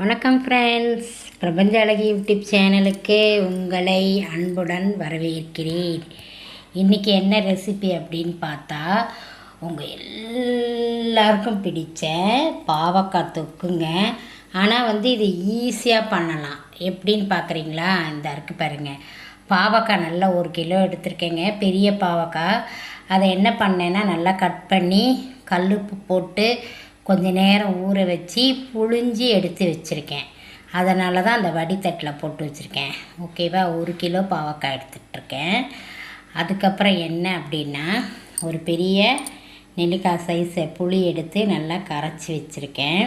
வணக்கம் ஃப்ரெண்ட்ஸ், பிரபஞ்ச அழகி யூடியூப் சேனலுக்கு உங்களை அன்புடன் வரவேற்கிறேன். இன்றைக்கி என்ன ரெசிபி அப்படின்னு பார்த்தா, உங்கள் எல்லாருக்கும் பிடிச்ச பாவக்காய் தொக்குங்க. ஆனால் இது ஈஸியாக பண்ணலாம். எப்படின்னு பார்க்குறீங்களா? இந்த இருக்கு பாருங்கள். பாவக்காய் நல்லா 1 கிலோ எடுத்துருக்கேங்க, பெரிய பாவக்காய். அதை என்ன பண்ணேன்னா நல்லா கட் பண்ணி கல்லுப்பு போட்டு கொஞ்ச நேரம் ஊற வச்சு புழிஞ்சி எடுத்து வச்சுருக்கேன். அதனால தான் அந்த வடித்தட்டில் போட்டு வச்சுருக்கேன். ஓகேவா? 1 கிலோ பாவக்காய் எடுத்துகிட்ருக்கேன். அதுக்கப்புறம் என்ன அப்படின்னா, ஒரு பெரிய நெல்லிக்காய் சைஸை புளி எடுத்து நல்லா கரைச்சி வச்சுருக்கேன்.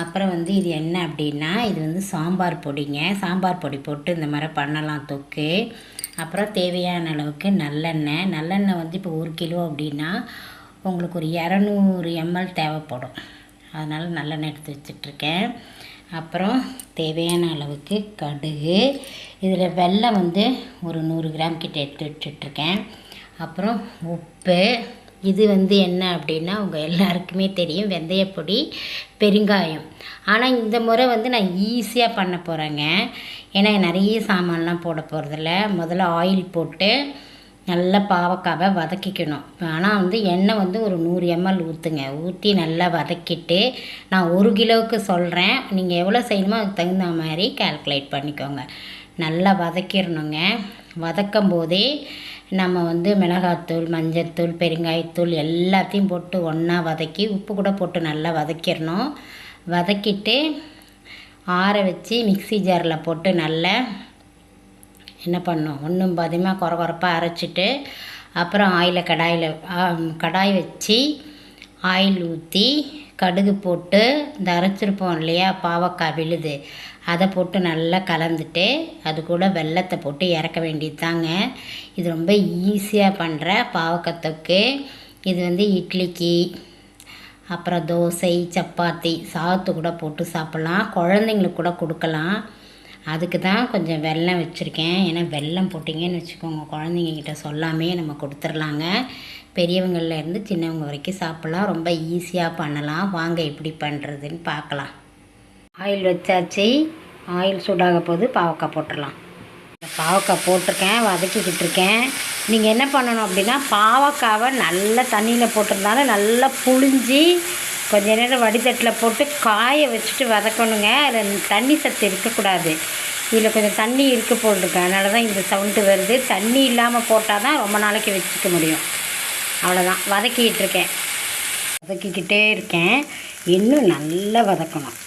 அப்புறம் இது என்ன அப்படின்னா, இது சாம்பார் பொடிங்க. சாம்பார் பொடி போட்டு இந்த மாதிரி பண்ணலாம் தொக்கு. அப்புறம் தேவையான அளவுக்கு நல்லெண்ணெய் இப்போ 1 கிலோ அப்படின்னா உங்களுக்கு ஒரு 200 ml தேவைப்படும். அதனால் நல்லெண்ணெய் எடுத்து வச்சிட்ருக்கேன். அப்புறம் தேவையான அளவுக்கு கடுகு. இதில் வெல்லம் ஒரு 100 கிராம் கிட்ட எடுத்து வச்சிட்ருக்கேன். அப்புறம் உப்பு. இது என்ன அப்படின்னா, உங்கள் எல்லாருக்குமே தெரியும், வெந்தயப்பொடி, பெருங்காயம். ஆனால் இந்த முறை நான் ஈஸியாக பண்ண போகிறேங்க. ஏன்னா நிறைய சாமான்லாம் போட போகிறதில்ல. முதல்ல ஆயில் போட்டு நல்லா பாவக்காவை வதக்கிக்கணும். ஆனால் எண்ணெய் ஒரு 100 ml ஊற்றுங்க. ஊற்றி நல்லா வதக்கிட்டு, நான் 1 கிலோவுக்கு சொல்கிறேன், நீங்கள் எவ்வளோ செய்யணுமோ அதுக்கு தகுந்த மாதிரி கால்குலேட் பண்ணிக்கோங்க. நல்லா வதக்கிடணுங்க. வதக்கும் போதே நம்ம மிளகாத்தூள், மஞ்சள்தூள், பெருங்காயத்தூள் எல்லாத்தையும் போட்டு ஒன்றா வதக்கி உப்பு கூட போட்டு நல்லா வதக்கிடணும். வதக்கிட்டு ஆற வச்சு மிக்ஸி ஜாரில் போட்டு நல்லா என்ன பண்ணணும், ஒன்றும் பாதியமாக கொரப்பாக அரைச்சிட்டு, அப்புறம் கடாய் வச்சு ஆயில் ஊற்றி கடுகு போட்டு இந்த அரைச்சிருப்போம் இல்லையா பாவக்காய் விழுது, அதை போட்டு நல்லா கலந்துட்டு அது கூட வெல்லத்தை போட்டு இறக்க வேண்டியது தாங்க. இது ரொம்ப ஈஸியாக பண்ணுற பாவக்காய் தொக்கு. இது இட்லிக்கு, அப்புறம் தோசை, சப்பாத்தி, சாதத்து கூட போட்டு சாப்பிட்லாம். குழந்தைங்களுக்கு கூட கொடுக்கலாம். அதுக்கு தான் கொஞ்சம் வெல்லம் வச்சுருக்கேன். ஏன்னா வெல்லம் போட்டிங்கன்னு வச்சுக்கோங்க, குழந்தைங்கக்கிட்ட சொல்லாமே நம்ம கொடுத்துர்லாங்க. பெரியவங்கள்லேருந்து சின்னவங்க வரைக்கும் சாப்பிட்லாம். ரொம்ப ஈஸியாக பண்ணலாம். வாங்க எப்படி பண்ணுறதுன்னு பார்க்கலாம். ஆயில் வச்சாச்சு. ஆயில் சூடாக போது பாவக்காய் போட்டுடலாம். பாவக்காய் போட்டிருக்கேன், வதக்கிக்கிட்டு இருக்கேன். நீங்கள் என்ன பண்ணணும் அப்படின்னா, பாவக்காவை நல்லா தண்ணியில் போட்டிருந்தாலும் நல்லா புழிஞ்சி கொஞ்ச நேரம் வடித்தட்டில் போட்டு காய வச்சுட்டு வதக்கணுங்க. அதில் தண்ணி சத்து இருக்கக்கூடாது. இதில் கொஞ்சம் தண்ணி இருக்க போட்டிருக்கு, அதனால தான் இந்த சவுண்டு வருது. தண்ணி இல்லாமல் போட்டால் தான் ரொம்ப நாளைக்கு வச்சுக்க முடியும். அவ்வளோதான். வதக்கிக்கிட்டே இருக்கேன். இன்னும் நல்லா வதக்கணும்.